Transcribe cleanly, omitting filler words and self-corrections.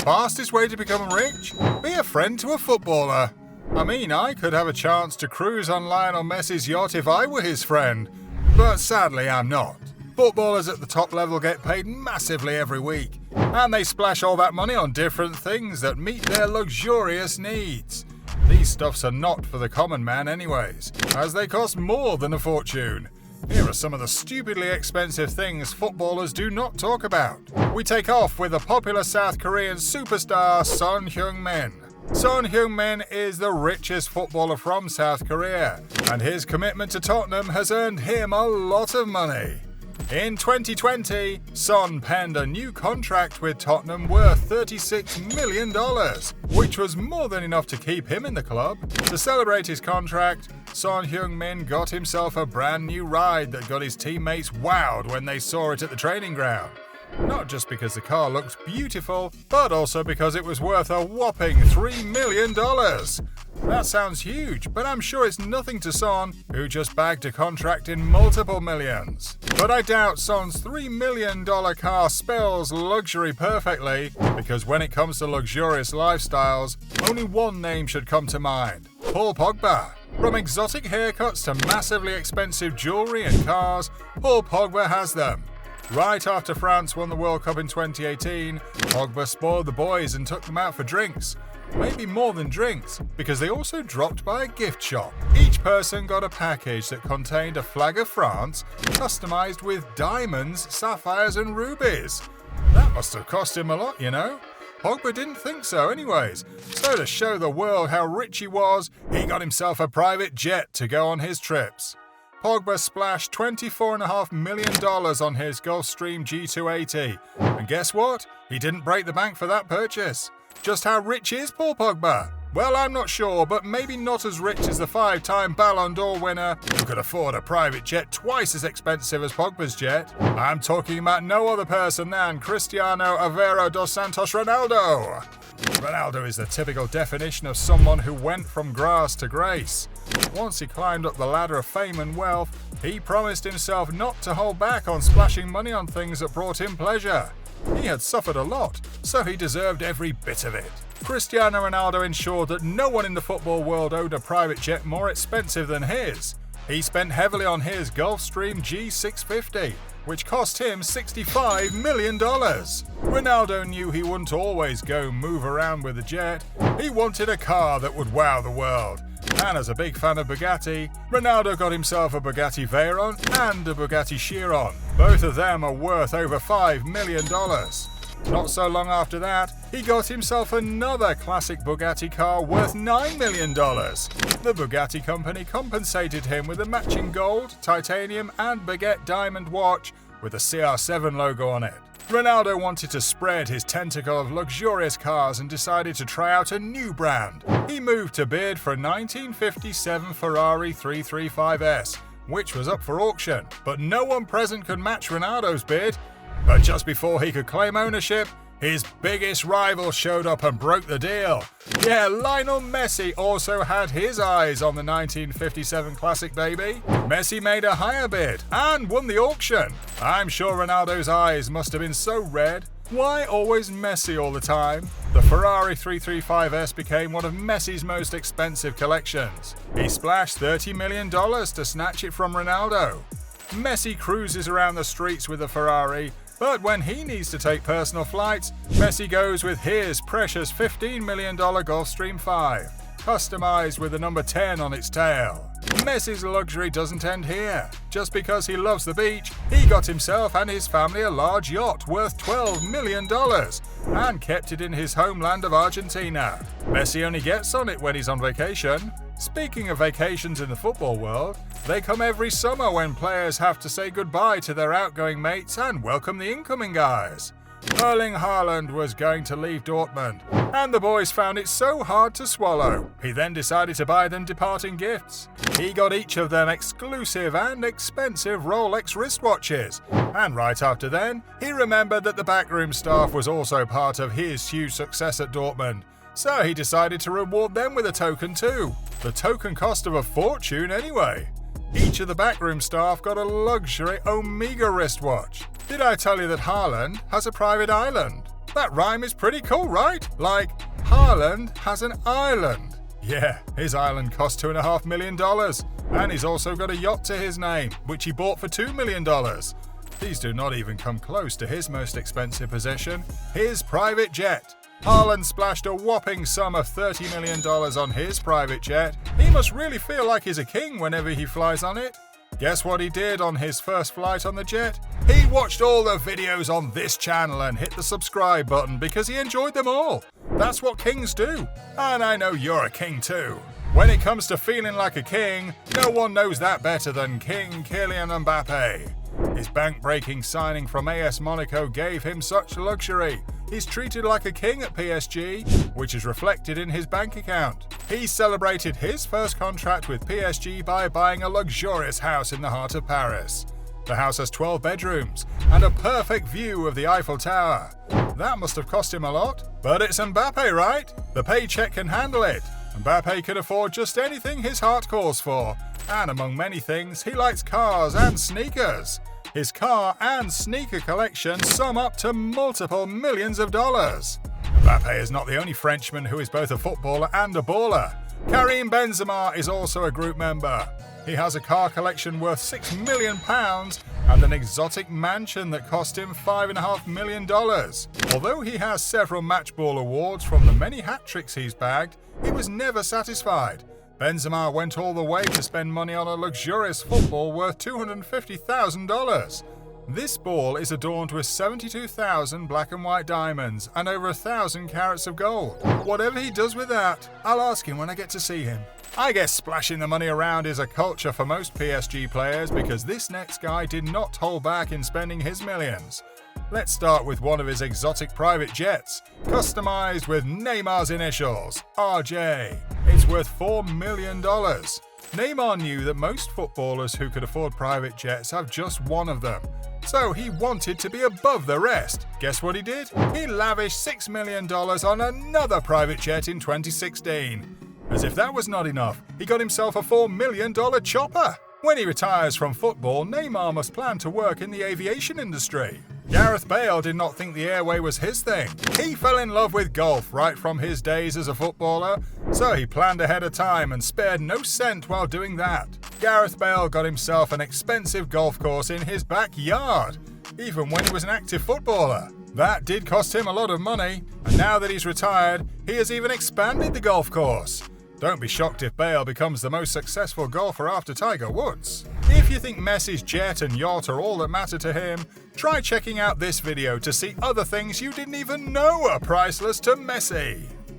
Fastest way to become rich? Be a friend to a footballer. I mean, I could have a chance to cruise on Lionel Messi's yacht if I were his friend, but sadly I'm not. Footballers at the top level get paid massively every week, and they splash all that money on different things that meet their luxurious needs. These stuffs are not for the common man anyways, as they cost more than a fortune. Here are some of the stupidly expensive things footballers do not talk about. We take off with the popular South Korean superstar Son Heung-min. Son Heung-min is the richest footballer from South Korea, and his commitment to Tottenham has earned him a lot of money. In 2020, Son penned a new contract with Tottenham worth $36 million, which was more than enough to keep him in the club. To celebrate his contract, Son Heung-min got himself a brand new ride that got his teammates wowed when they saw it at the training ground. Not just because the car looked beautiful, but also because it was worth a whopping $3 million. That sounds huge, but I'm sure it's nothing to Son, who just bagged a contract in multiple millions. But I doubt Son's $3 million car spells luxury perfectly, because when it comes to luxurious lifestyles, only one name should come to mind: Paul Pogba. From exotic haircuts to massively expensive jewelry and cars, Paul Pogba has them. Right after France won the World Cup in 2018, Pogba spoiled the boys and took them out for drinks. Maybe more than drinks, because they also dropped by a gift shop. Each person got a package that contained a flag of France, customized with diamonds, sapphires and rubies. That must have cost him a lot, you know? Pogba didn't think so anyways, so to show the world how rich he was, he got himself a private jet to go on his trips. Pogba splashed $24.5 million on his Gulfstream G280, and guess what? He didn't break the bank for that purchase. Just how rich is Paul Pogba? Well, I'm not sure, but maybe not as rich as the 5-time Ballon d'Or winner who could afford a private jet twice as expensive as Pogba's jet. I'm talking about no other person than Cristiano Aveiro dos Santos Ronaldo. Ronaldo is the typical definition of someone who went from grass to grace. Once he climbed up the ladder of fame and wealth, he promised himself not to hold back on splashing money on things that brought him pleasure. He had suffered a lot, so he deserved every bit of it. Cristiano Ronaldo ensured that no one in the football world owed a private jet more expensive than his. He spent heavily on his Gulfstream G650, which cost him $65 million. Ronaldo knew he wouldn't always go move around with a jet. He wanted a car that would wow the world. And as a big fan of Bugatti, Ronaldo got himself a Bugatti Veyron and a Bugatti Chiron. Both of them are worth over $5 million. Not so long after that, he got himself another classic Bugatti car worth $9 million. The Bugatti company compensated him with a matching gold, titanium and baguette diamond watch with a CR7 logo on it. Ronaldo wanted to spread his tentacle of luxurious cars and decided to try out a new brand. He moved to bid for a 1957 Ferrari 335S, which was up for auction, but no one present could match Ronaldo's bid. But just before he could claim ownership, his biggest rival showed up and broke the deal. Yeah, Lionel Messi also had his eyes on the 1957 classic baby. Messi made a higher bid and won the auction. I'm sure Ronaldo's eyes must have been so red. Why always Messi all the time? The Ferrari 335S became one of Messi's most expensive collections. He splashed $30 million to snatch it from Ronaldo. Messi cruises around the streets with a Ferrari, but when he needs to take personal flights, Messi goes with his precious $15 million Gulfstream 5, customized with the number 10 on its tail. Messi's luxury doesn't end here. Just because he loves the beach, he got himself and his family a large yacht worth $12 million and kept it in his homeland of Argentina. Messi only gets on it when he's on vacation. Speaking of vacations in the football world, they come every summer when players have to say goodbye to their outgoing mates and welcome the incoming guys. Erling Haaland was going to leave Dortmund, and the boys found it so hard to swallow. He then decided to buy them departing gifts. He got each of them exclusive and expensive Rolex wristwatches, and right after then, he remembered that the backroom staff was also part of his huge success at Dortmund. So he decided to reward them with a token too. The token cost of a fortune anyway. Each of the backroom staff got a luxury Omega wristwatch. Did I tell you that Haaland has a private island? That rhyme is pretty cool, right? Like, Haaland has an island. Yeah, his island cost $2.5 million. And he's also got a yacht to his name, which he bought for $2 million. These do not even come close to his most expensive possession, his private jet. Haaland splashed a whopping sum of $30 million on his private jet. He must really feel like he's a king whenever he flies on it. Guess what he did on his first flight on the jet? He watched all the videos on this channel and hit the subscribe button because he enjoyed them all. That's what kings do. And I know you're a king too. When it comes to feeling like a king, no one knows that better than King Kylian Mbappe. His bank-breaking signing from AS Monaco gave him such luxury. He's treated like a king at PSG, which is reflected in his bank account. He celebrated his first contract with PSG by buying a luxurious house in the heart of Paris. The house has 12 bedrooms and a perfect view of the Eiffel Tower. That must have cost him a lot, but it's Mbappe, right? The paycheck can handle it. Mbappe can afford just anything his heart calls for, and among many things, he likes cars and sneakers. His car and sneaker collection sum up to multiple millions of dollars. Mbappe is not the only Frenchman who is both a footballer and a baller. Karim Benzema is also a group member. He has a car collection worth £6 million and an exotic mansion that cost him $5.5 million. Although he has several match ball awards from the many hat-tricks he's bagged, he was never satisfied. Benzema went all the way to spend money on a luxurious football worth $250,000. This ball is adorned with 72,000 black and white diamonds and over 1,000 carats of gold. Whatever he does with that, I'll ask him when I get to see him. I guess splashing the money around is a culture for most PSG players because this next guy did not hold back in spending his millions. Let's start with one of his exotic private jets, customized with Neymar's initials, RJ. It's worth $4 million. Neymar knew that most footballers who could afford private jets have just one of them, so he wanted to be above the rest. Guess what he did? He lavished $6 million on another private jet in 2016. As if that was not enough, he got himself a $4 million chopper. When he retires from football, Neymar must plan to work in the aviation industry. Gareth Bale did not think the airway was his thing. He fell in love with golf right from his days as a footballer, so he planned ahead of time and spared no cent while doing that. Gareth Bale got himself an expensive golf course in his backyard, even when he was an active footballer. That did cost him a lot of money, and now that he's retired, he has even expanded the golf course. Don't be shocked if Bale becomes the most successful golfer after Tiger Woods. If you think Messi's jet and yacht are all that matter to him, try checking out this video to see other things you didn't even know are priceless to Messi.